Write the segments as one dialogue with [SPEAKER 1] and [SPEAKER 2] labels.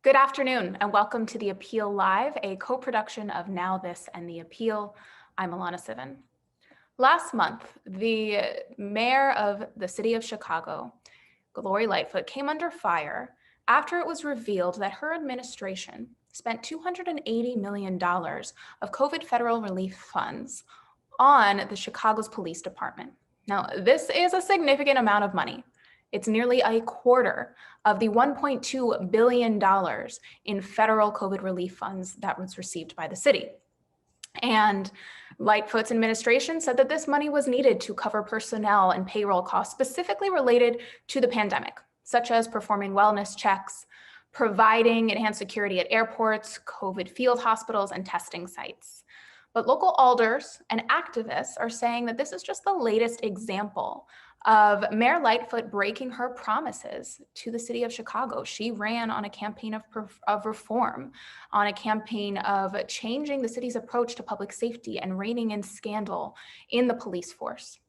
[SPEAKER 1] Good afternoon and welcome to The Appeal Live, a co-production of Now This and The Appeal. I'm Alana Sivan. Last month, the mayor of the city of Chicago, Lori Lightfoot, came under fire after it was revealed that her administration spent $280 million of COVID federal relief funds on the Chicago's police department. Now, this is a significant amount of money. It's nearly a quarter of the $1.2 billion in federal COVID relief funds that was received by the city. And Lightfoot's administration said that this money was needed to cover personnel and payroll costs specifically related to the pandemic, such as performing wellness checks, providing enhanced security at airports, COVID field hospitals, and testing sites. But local alders and activists are saying that this is just the latest example of Mayor Lightfoot breaking her promises to the city of Chicago. She ran on a campaign of reform, on a campaign of changing the city's approach to public safety and reining in scandal in the police force.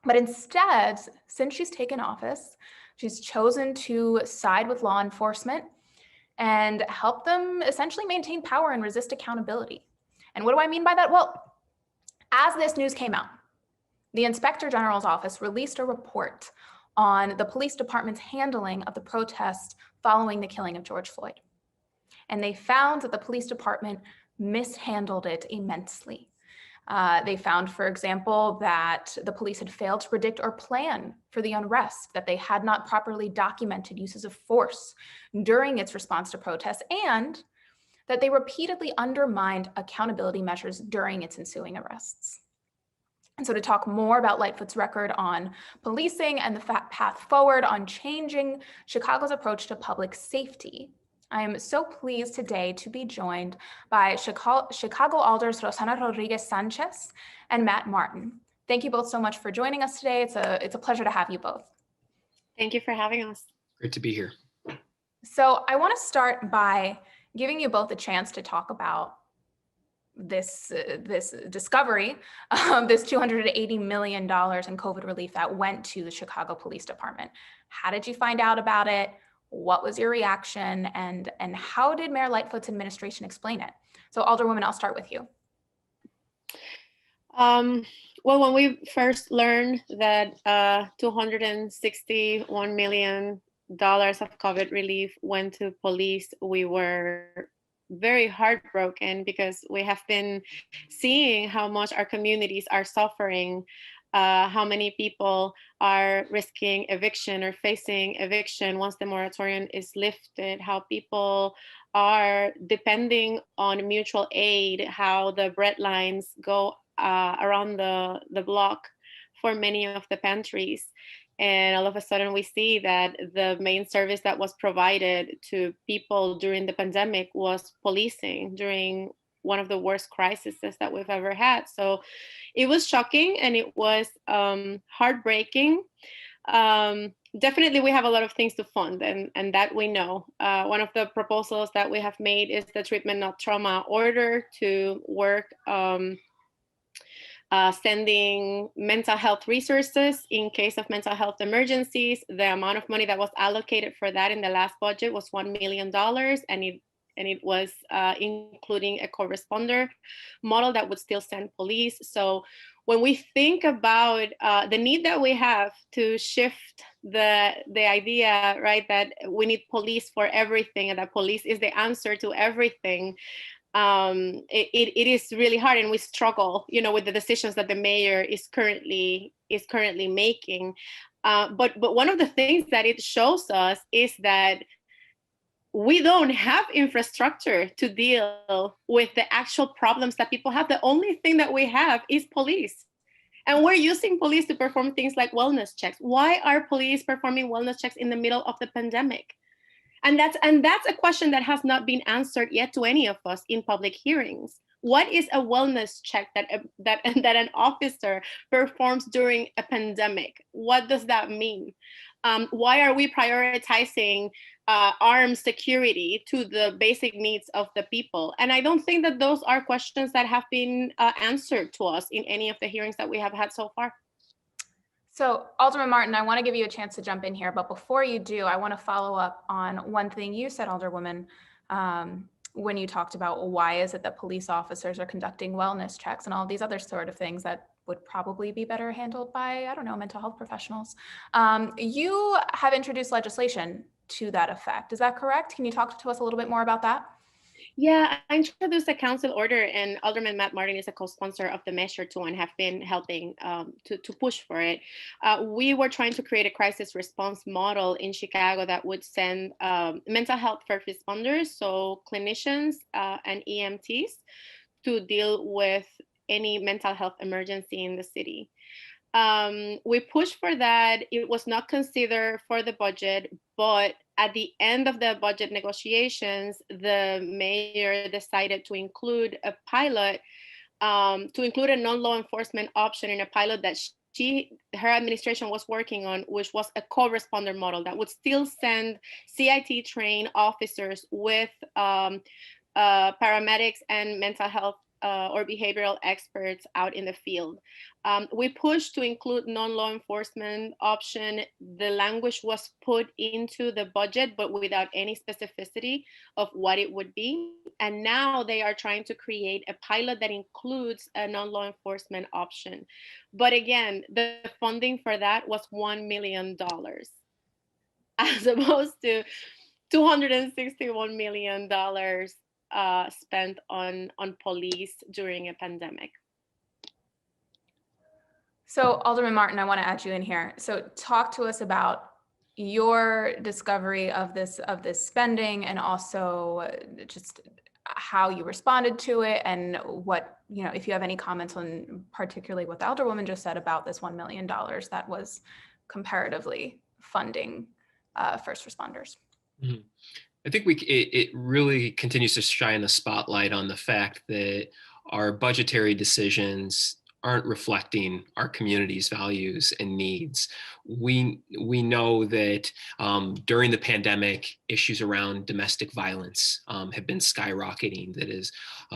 [SPEAKER 1] But instead, since she's taken office, she's chosen to side with law enforcement and help them essentially maintain power and resist accountability. And what do I mean by that? Well, as this news came out, the Inspector General's office released a report on the police department's handling of the protest following the killing of George Floyd. And they found that the police department mishandled it immensely. They found, for example, that the police had failed to predict or plan for the unrest, that they had not properly documented uses of force during its response to protests, and that they repeatedly undermined accountability measures during its ensuing arrests. And so to talk more about Lightfoot's record on policing and the path forward on changing Chicago's approach to public safety, I am so pleased today to be joined by Chicago Alders Rossana Rodgriguez-Sanchez and Matt Martin. Thank you both so much for joining us today. It's a pleasure to have you both.
[SPEAKER 2] Thank you for having us.
[SPEAKER 3] Great to be here.
[SPEAKER 1] So I want to start by giving you both a chance to talk about this discovery of this $280 million in COVID relief that went to the Chicago Police Department. How did you find out about it? What was your reaction? And how did Mayor Lightfoot's administration explain it? So Alderwoman, I'll start with you.
[SPEAKER 2] Well, when we first learned that $261 million of COVID relief went to police, we were very heartbroken because we have been seeing how much our communities are suffering, how many people are risking eviction or facing eviction once the moratorium is lifted, how people are depending on mutual aid, how the bread lines go around the block for many of the pantries. And all of a sudden we see that the main service that was provided to people during the pandemic was policing during one of the worst crises that we've ever had. So it was shocking and it was heartbreaking. Definitely we have a lot of things to fund and that we know. One of the proposals that we have made is the treatment not trauma order to work sending mental health resources in case of mental health emergencies. The amount of money that was allocated for that in the last budget was $1 million, and it was including a corresponder model that would still send police. So when we think about the need that we have to shift the idea, right, that we need police for everything and that police is the answer to everything, it is really hard, and we struggle, with the decisions that the mayor is currently making. But one of the things that it shows us is that we don't have infrastructure to deal with the actual problems that people have. The only thing that we have is police. And we're using police to perform things like wellness checks. Why are police performing wellness checks in the middle of the pandemic? And that's a question that has not been answered yet to any of us in public hearings. What is a wellness check that an officer performs during a pandemic? What does that mean? Why are we prioritizing armed security to the basic needs of the people? And I don't think that those are questions that have been answered to us in any of the hearings that we have had so far.
[SPEAKER 1] So Alderman Martin, I want to give you a chance to jump in here, but before you do, I want to follow up on one thing you said, Alderwoman, when you talked about, well, why is it that police officers are conducting wellness checks and all these other sort of things that would probably be better handled by, I don't know, mental health professionals. You have introduced legislation to that effect. Is that correct? Can you talk to us a little bit more about that?
[SPEAKER 2] Yeah, I introduced a council order, and Alderman Matt Martin is a co-sponsor of the measure too, and have been helping to push for it. We were trying to create a crisis response model in Chicago that would send mental health first responders, so clinicians and EMTs, to deal with any mental health emergency in the city. We pushed for that. It was not considered for the budget, but at the end of the budget negotiations, the mayor decided to include a pilot, to include a non-law enforcement option in a pilot that her administration was working on, which was a co-responder model that would still send CIT trained officers with paramedics and mental health or behavioral experts out in the field. We pushed to include non-law enforcement option. The language was put into the budget, but without any specificity of what it would be. And now they are trying to create a pilot that includes a non-law enforcement option. But again, the funding for that was $1 million as opposed to $261 million spent on police during a pandemic.
[SPEAKER 1] So Alderman Martin, I want to add you in here. So talk to us about your discovery of this spending, and also just how you responded to it, and what, you know, if you have any comments on particularly what the Alderwoman just said about this $1 million that was comparatively funding first responders.
[SPEAKER 3] Mm-hmm. I think it really continues to shine a spotlight on the fact that our budgetary decisions aren't reflecting our community's values and needs. We know that during the pandemic, issues around domestic violence have been skyrocketing. That is,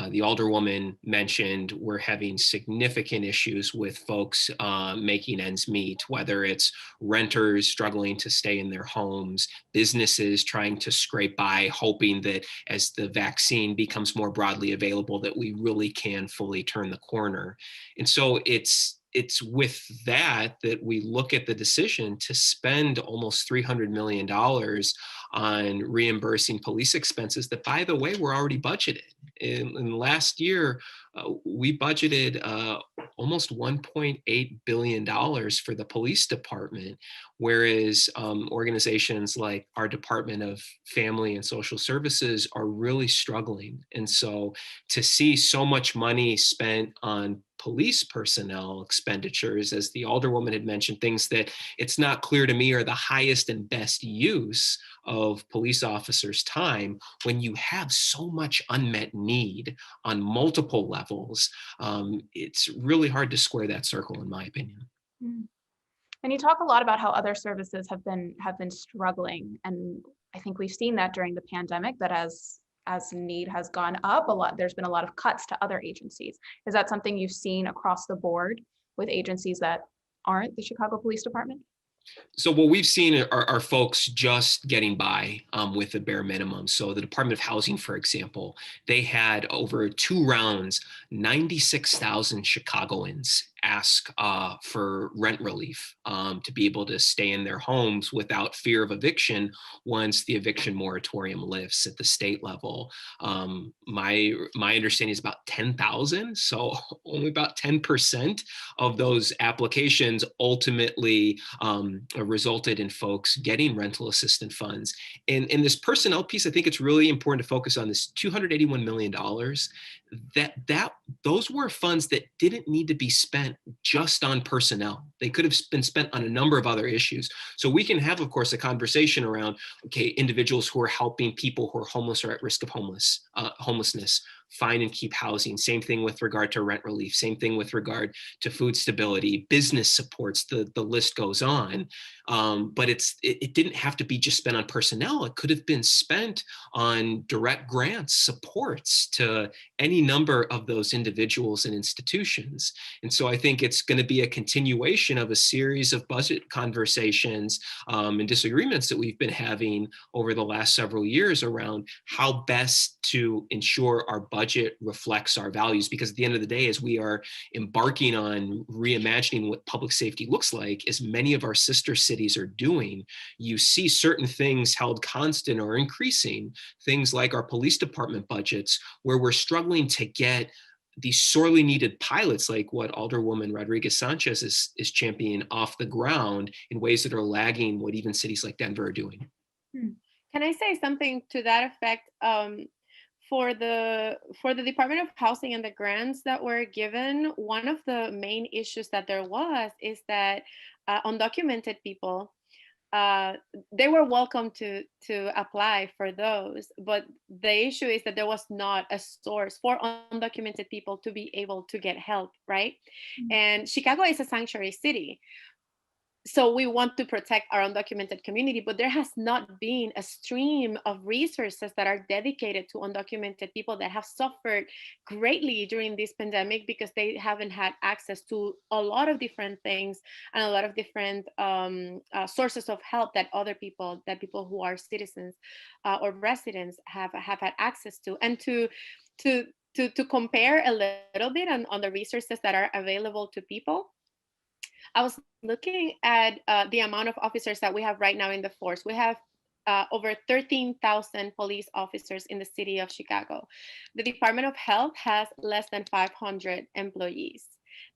[SPEAKER 3] the Alderwoman mentioned, we're having significant issues with folks making ends meet, whether it's renters struggling to stay in their homes, businesses trying to scrape by, hoping that as the vaccine becomes more broadly available, that we really can fully turn the corner. And so it's with that we look at the decision to spend almost $300 million on reimbursing police expenses that, by the way, were already budgeted. In last year, we budgeted almost $1.8 billion for the police department, whereas organizations like our Department of Family and Social Services are really struggling. And so to see so much money spent on police personnel expenditures, as the Alderwoman had mentioned, things that it's not clear to me are the highest and best use of police officers' time, when you have so much unmet need on multiple levels, it's really hard to square that circle, in my opinion.
[SPEAKER 1] And you talk a lot about how other services have been struggling, and I think we've seen that during the pandemic, that as need has gone up a lot, there's been a lot of cuts to other agencies. Is that something you've seen across the board with agencies that aren't the Chicago Police Department?
[SPEAKER 3] So what we've seen are folks just getting by with the bare minimum. So the Department of Housing, for example, they had over 2 rounds, 96,000 Chicagoans ask for rent relief to be able to stay in their homes without fear of eviction once the eviction moratorium lifts at the state level. My understanding is about 10,000, so only about 10% of those applications ultimately resulted in folks getting rental assistance funds. And in this personnel piece, I think it's really important to focus on this $281 million. Those were funds that didn't need to be spent just on personnel. They could have been spent on a number of other issues. So we can have, of course, a conversation around, okay, individuals who are helping people who are homeless or at risk of homelessness, find and keep housing. Same thing with regard to rent relief. Same thing with regard to food stability, business supports, the list goes on. But it didn't have to be just spent on personnel. It could have been spent on direct grants, supports to any number of those individuals and institutions. And so I think it's going to be a continuation of a series of budget conversations and disagreements that we've been having over the last several years around how best to ensure our budget reflects our values. Because at the end of the day, as we are embarking on reimagining what public safety looks like, as many of our sister cities are doing, you see certain things held constant or increasing, things like our police department budgets, where we're struggling to get these sorely needed pilots like what Alderwoman Rodriguez-Sanchez is championing off the ground in ways that are lagging what even cities like Denver are doing.
[SPEAKER 2] Can I say something to that effect? For the Department of Housing and the grants that were given, one of the main issues that there was is that undocumented people, they were welcome to apply for those, but the issue is that there was not a source for undocumented people to be able to get help, right? And Chicago is a sanctuary city, so we want to protect our undocumented community, but there has not been a stream of resources that are dedicated to undocumented people that have suffered greatly during this pandemic because they haven't had access to a lot of different things and a lot of different sources of help that people who are citizens or residents have had access to. And to compare a little bit on the resources that are available to people, I was looking at the amount of officers that we have right now in the force. We have over 13,000 police officers in the city of Chicago. The Department of Health has less than 500 employees.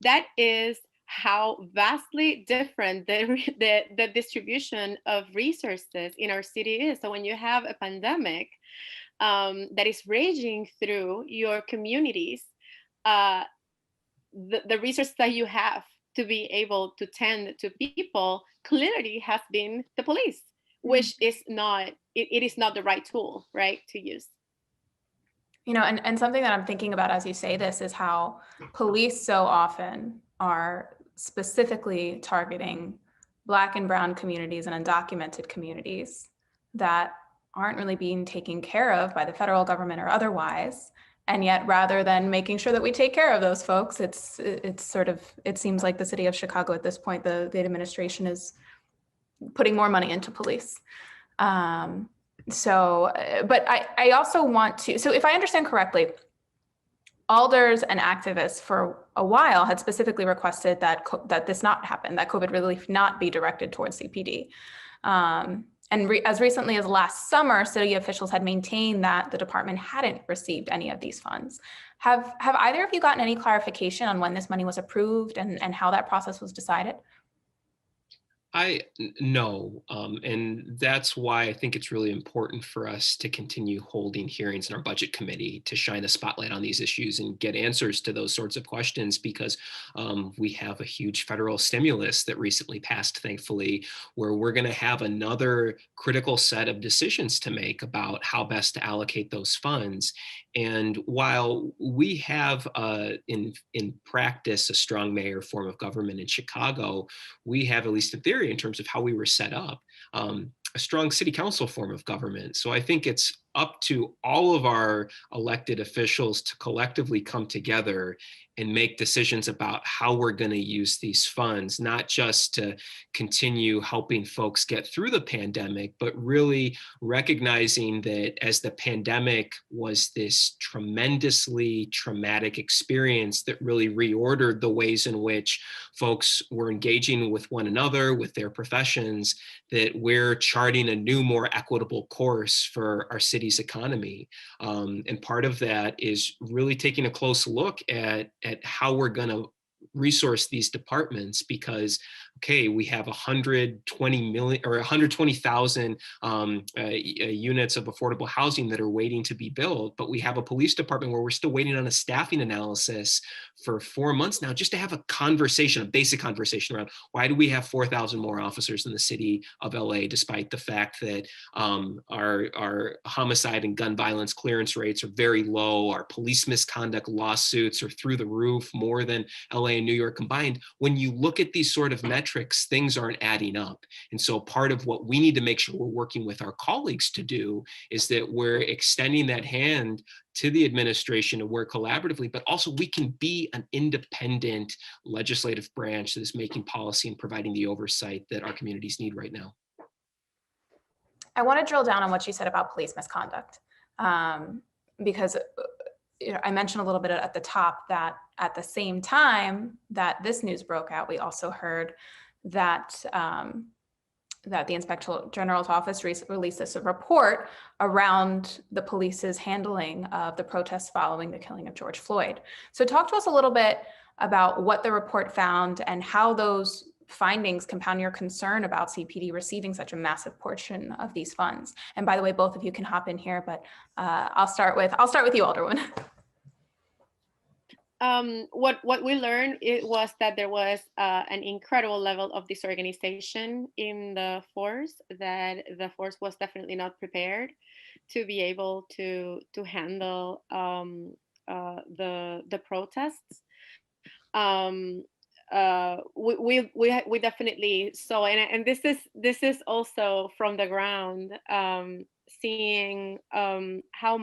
[SPEAKER 2] That is how vastly different the distribution of resources in our city is. So when you have a pandemic that is raging through your communities, the resources that you have to be able to tend to people clearly has been the police, which is not, it is not the right tool, right, to use.
[SPEAKER 1] You know, and something that I'm thinking about as you say this is how police so often are specifically targeting Black and brown communities and undocumented communities that aren't really being taken care of by the federal government or otherwise. And yet, rather than making sure that we take care of those folks, it's sort of, it seems like the city of Chicago at this point, the administration is putting more money into police. So, but I also want to, so if I understand correctly, Alders and activists for a while had specifically requested that this not happen, that COVID relief not be directed towards CPD. As recently as last summer, city officials had maintained that the department hadn't received any of these funds. Have either of you gotten any clarification on when this money was approved and how that process was decided?
[SPEAKER 3] No, and that's why I think it's really important for us to continue holding hearings in our budget committee to shine a spotlight on these issues and get answers to those sorts of questions, because we have a huge federal stimulus that recently passed, thankfully, where we're going to have another critical set of decisions to make about how best to allocate those funds. And while we have in practice a strong mayor form of government in Chicago, we have, at least in theory, in terms of how we were set up, a strong city council form of government. So I think it's up to all of our elected officials to collectively come together and make decisions about how we're going to use these funds, not just to continue helping folks get through the pandemic, but really recognizing that as the pandemic was this tremendously traumatic experience that really reordered the ways in which folks were engaging with one another, with their professions, that we're charting a new, more equitable course for our city's economy. And part of that is really taking a close look at how we're going to resource these departments because, okay, we have 120 million or 120,000 units of affordable housing that are waiting to be built, but we have a police department where we're still waiting on a staffing analysis for 4 months now, just to have a conversation, a basic conversation around why do we have 4,000 more officers in the city of LA, despite the fact that our homicide and gun violence clearance rates are very low, our police misconduct lawsuits are through the roof, more than LA and New York combined. When you look at these sort of metrics, things aren't adding up. And so part of what we need to make sure we're working with our colleagues to do is that we're extending that hand to the administration to work collaboratively, but also we can be an independent legislative branch that is making policy and providing the oversight that our communities need right now.
[SPEAKER 1] I want to drill down on what you said about police misconduct, because I mentioned a little bit at the top that at the same time that this news broke out, we also heard that that the Inspector General's office released this report around the police's handling of the protests following the killing of George Floyd. So talk to us a little bit about what the report found and how those findings compound your concern about CPD receiving such a massive portion of these funds. And by the way, both of you can hop in here, but I'll start with you, Alderwoman.
[SPEAKER 2] What we learned was that there was an incredible level of disorganization in the force, that the force was definitely not prepared to be able to handle the protests. We definitely saw, and this is also from the ground, seeing how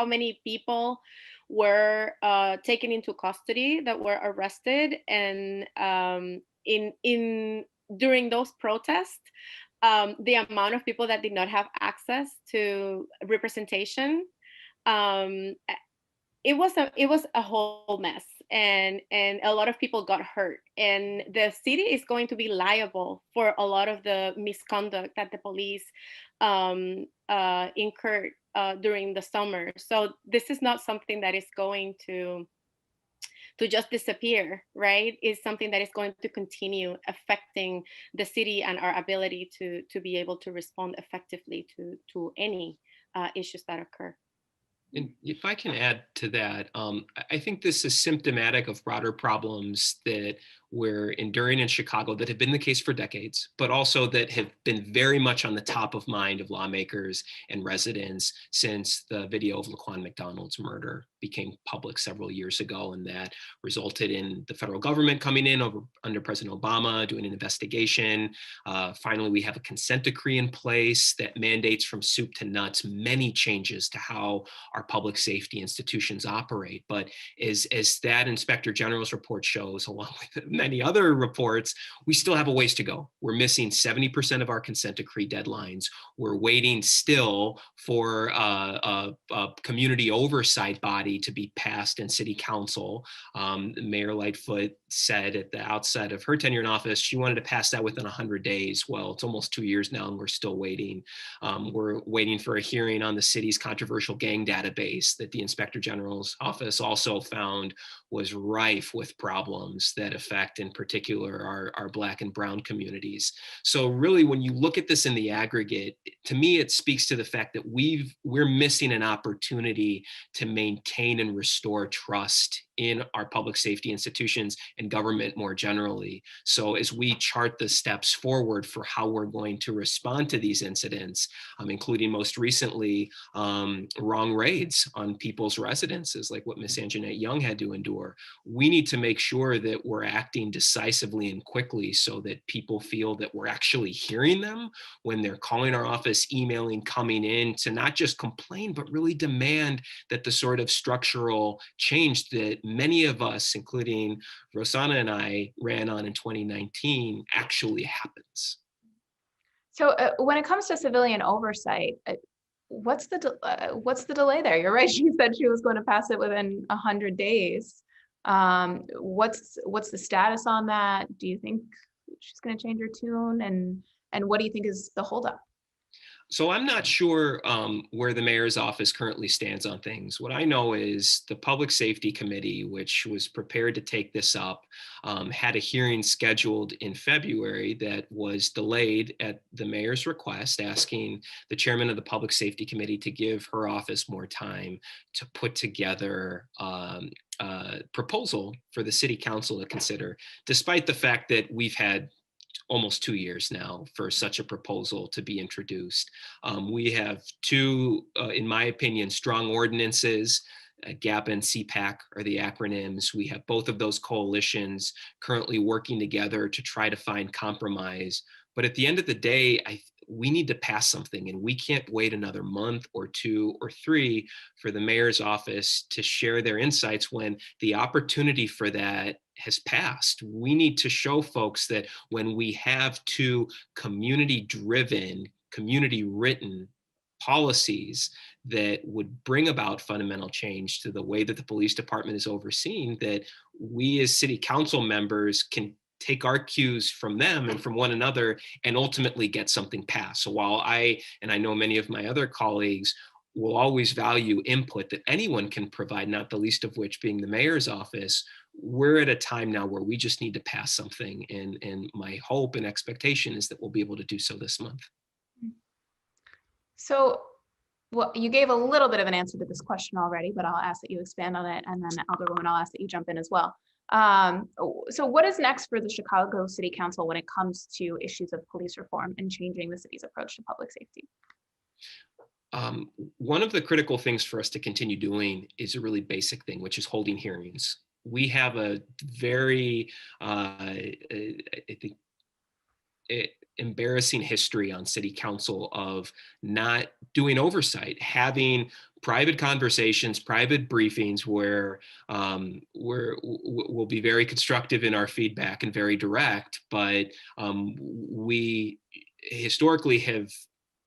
[SPEAKER 2] many people were taken into custody, that were arrested, and during those protests, the amount of people that did not have access to representation, it was a whole mess, and a lot of people got hurt, and the city is going to be liable for a lot of the misconduct that the police incurred during the summer. So this is not something that is going to just disappear, right? It's something that is going to continue affecting the city and our ability to be able to respond effectively to any issues that occur.
[SPEAKER 3] And if I can add to that, I think this is symptomatic of broader problems that we're enduring in Chicago that have been the case for decades, but also that have been very much on the top of mind of lawmakers and residents since the video of Laquan McDonald's murder became public several years ago, and that resulted in the federal government coming in under President Obama, doing an investigation. Finally, we have a consent decree in place that mandates from soup to nuts many changes to how our public safety institutions operate. But as that Inspector General's report shows, along with many other reports, we still have a ways to go. We're missing 70% of our consent decree deadlines. We're waiting still for a community oversight body to be passed in City Council. Mayor Lightfoot said at the outset of her tenure in office, she wanted to pass that within 100 days. Well, it's almost 2 years now, and we're still waiting. We're waiting for a hearing on the city's controversial gang database that the Inspector General's office also found was rife with problems that affect, in particular, our Black and Brown communities. So really, when you look at this in the aggregate, to me, it speaks to the fact that we're missing an opportunity to maintain and restore trust in our public safety institutions and government more generally. So as we chart the steps forward for how we're going to respond to these incidents, including most recently wrong raids on people's residences, like what Ms. Anjanette Young had to endure, we need to make sure that we're acting decisively and quickly so that people feel that we're actually hearing them when they're calling our office, emailing, coming in to not just complain, but really demand that the sort of structural change that many of us, including Rossana and I, ran on in 2019 actually happens.
[SPEAKER 1] So when it comes to civilian oversight, what's the delay there? You're right. She said she was going to pass it within 100 days. What's the status on that? Do you think she's going to change her tune? And what do you think is the holdup?
[SPEAKER 3] So I'm not sure where the mayor's office currently stands on things. What I know is the Public Safety Committee, which was prepared to take this up, had a hearing scheduled in February that was delayed at the mayor's request, asking the chairman of the Public Safety Committee to give her office more time to put together a proposal for the city council to consider, despite the fact that we've had almost 2 years now for such a proposal to be introduced. We have two, in my opinion, strong ordinances. GAP and CPAC are the acronyms. We have both of those coalitions currently working together to try to find compromise. But at the end of the day, we need to pass something, and we can't wait another month or 2 or 3 for the mayor's office to share their insights when the opportunity for that has passed. We need to show folks that when we have two community-driven, community-written policies that would bring about fundamental change to the way that the police department is overseen, that we as city council members can take our cues from them and from one another and ultimately get something passed. So while and I know many of my other colleagues will always value input that anyone can provide, not the least of which being the mayor's office, we're at a time now where we just need to pass something. And my hope and expectation is that we'll be able to do so this month.
[SPEAKER 1] So, well, you gave a little bit of an answer to this question already, but I'll ask that you expand on it. And then Alderwoman, I'll ask that you jump in as well. So what is next for the Chicago City Council when it comes to issues of police reform and changing the city's approach to public safety?
[SPEAKER 3] One of the critical things for us to continue doing is a really basic thing, which is holding hearings. We have a very, I think, embarrassing history on city council of not doing oversight, having private conversations, private briefings where we'll be very constructive in our feedback and very direct, but we historically have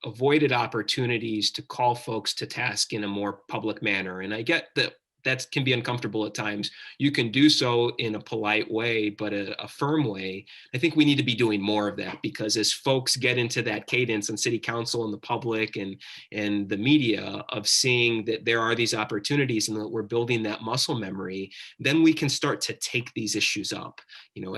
[SPEAKER 3] avoided opportunities to call folks to task in a more public manner. And I get that can be uncomfortable at times. You can do so in a polite way, but a firm way. I think we need to be doing more of that, because as folks get into that cadence on city council and the public and the media of seeing that there are these opportunities and that we're building that muscle memory, then we can start to take these issues up.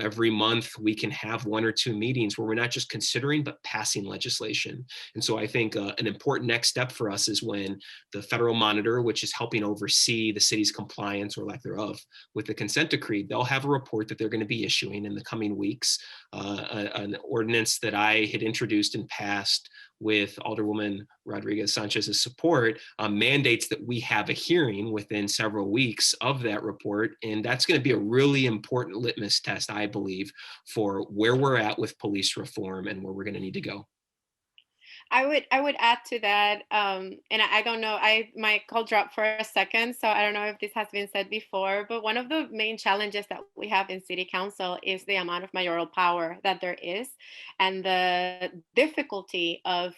[SPEAKER 3] Every month we can have 1 or 2 meetings where we're not just considering, but passing legislation. And so I think an important next step for us is when the federal monitor, which is helping oversee the city's compliance or lack thereof with the consent decree, they'll have a report that they're going to be issuing in the coming weeks, an ordinance that I had introduced and passed with Alderwoman Rodgriguez-Sanchez's support, mandates that we have a hearing within several weeks of that report. And that's going to be a really important litmus test, I believe, for where we're at with police reform and where we're going to need to go.
[SPEAKER 2] I would add to that, and I don't know, my call dropped for a second, so I don't know if this has been said before, but one of the main challenges that we have in city council is the amount of mayoral power that there is, and the difficulty of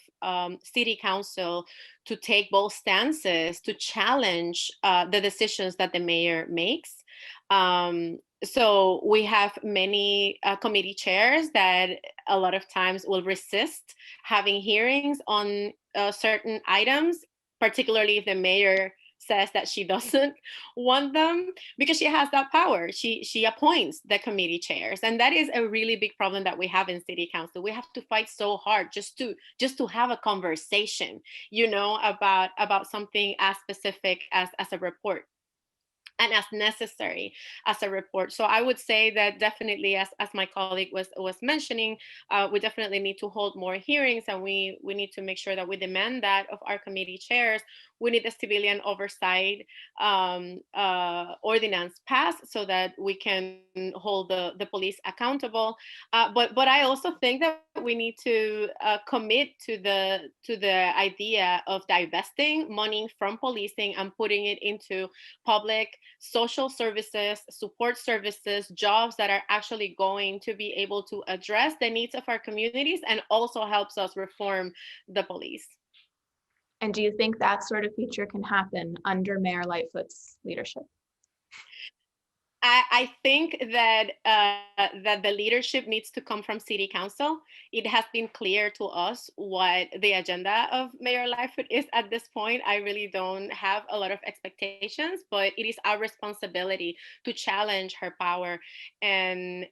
[SPEAKER 2] city council to take bold stances to challenge the decisions that the mayor makes. So we have many committee chairs that a lot of times will resist having hearings on certain items, particularly if the mayor says that she doesn't want them, because she has that power. She appoints the committee chairs, and that is a really big problem that we have in city council. We have to fight so hard just to have a conversation, about something as specific as a report, and as necessary as a report. So I would say that definitely, as my colleague was mentioning, we definitely need to hold more hearings, and we need to make sure that we demand that of our committee chairs. We need the civilian oversight ordinance passed so that we can hold the police accountable. But I also think that we need to commit to the idea of divesting money from policing and putting it into public social services, support services, jobs that are actually going to be able to address the needs of our communities and also helps us reform the police.
[SPEAKER 1] And do you think that sort of future can happen under Mayor Lightfoot's leadership?
[SPEAKER 2] I think that that the leadership needs to come from City Council. It has been clear to us what the agenda of Mayor Lightfoot is at this point. I really don't have a lot of expectations, but it is our responsibility to challenge her power and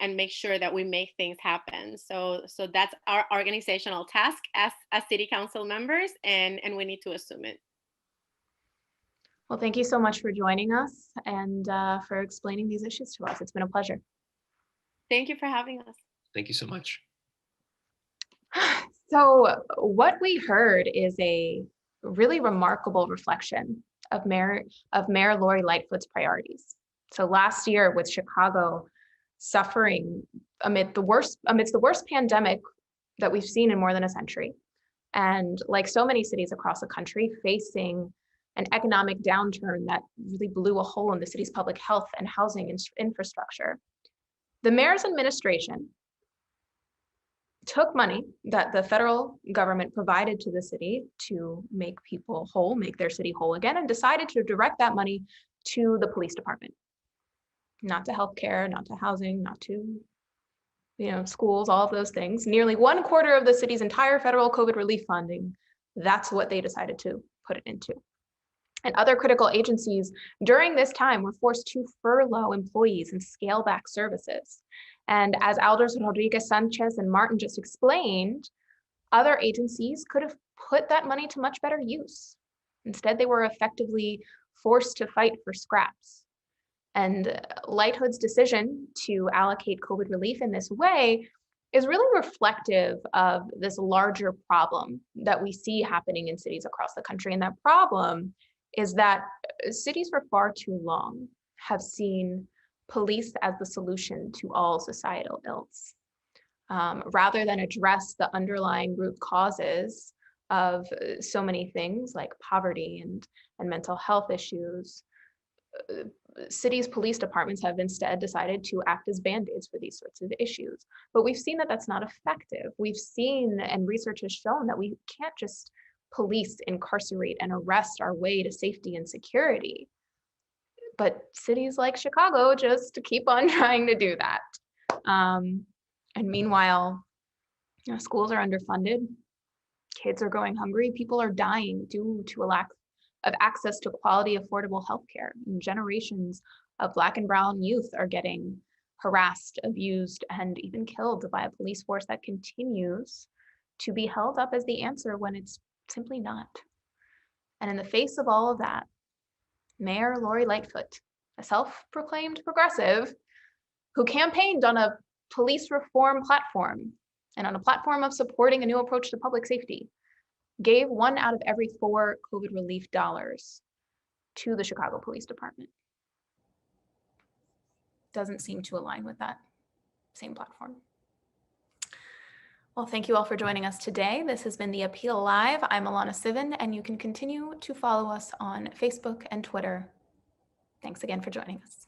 [SPEAKER 2] make sure that we make things happen. So that's our organizational task as City Council members, and we need to assume it.
[SPEAKER 1] Well, thank you so much for joining us and for explaining these issues to us. It's been a pleasure.
[SPEAKER 2] Thank you for having us.
[SPEAKER 3] Thank you so much.
[SPEAKER 1] So what we heard is a really remarkable reflection of Mayor Lori Lightfoot's priorities. So last year, with Chicago suffering amidst the worst pandemic that we've seen in more than a century, and like so many cities across the country, facing an economic downturn that really blew a hole in the city's public health and housing infrastructure, the mayor's administration took money that the federal government provided to the city to make people whole, make their city whole again, and decided to direct that money to the police department, not to healthcare, not to housing, not to schools, all of those things. Nearly 1/4 of the city's entire federal COVID relief funding, that's what they decided to put it into. And other critical agencies during this time were forced to furlough employees and scale back services. And as Alders, Rodgriguez-Sanchez, and Martin just explained, other agencies could have put that money to much better use. Instead, they were effectively forced to fight for scraps. And Lightfoot's decision to allocate COVID relief in this way is really reflective of this larger problem that we see happening in cities across the country. And that problem is that cities for far too long have seen police as the solution to all societal ills, rather than address the underlying root causes of so many things like poverty and mental health issues. Cities' police departments have instead decided to act as band-aids for these sorts of issues. But we've seen that that's not effective. We've seen, and research has shown, that we can't just police, incarcerate, and arrest our way to safety and security. But cities like Chicago just keep on trying to do that. And meanwhile, schools are underfunded, kids are going hungry, people are dying due to a lack of access to quality, affordable healthcare. And generations of Black and Brown youth are getting harassed, abused, and even killed by a police force that continues to be held up as the answer when it's simply not. And in the face of all of that, Mayor Lori Lightfoot, a self-proclaimed progressive who campaigned on a police reform platform and on a platform of supporting a new approach to public safety, gave 1 out of every 4 COVID relief dollars to the Chicago Police Department. Doesn't seem to align with that same platform. Well, thank you all for joining us today. This has been The Appeal Live. I'm Alana Sivan, and you can continue to follow us on Facebook and Twitter. Thanks again for joining us.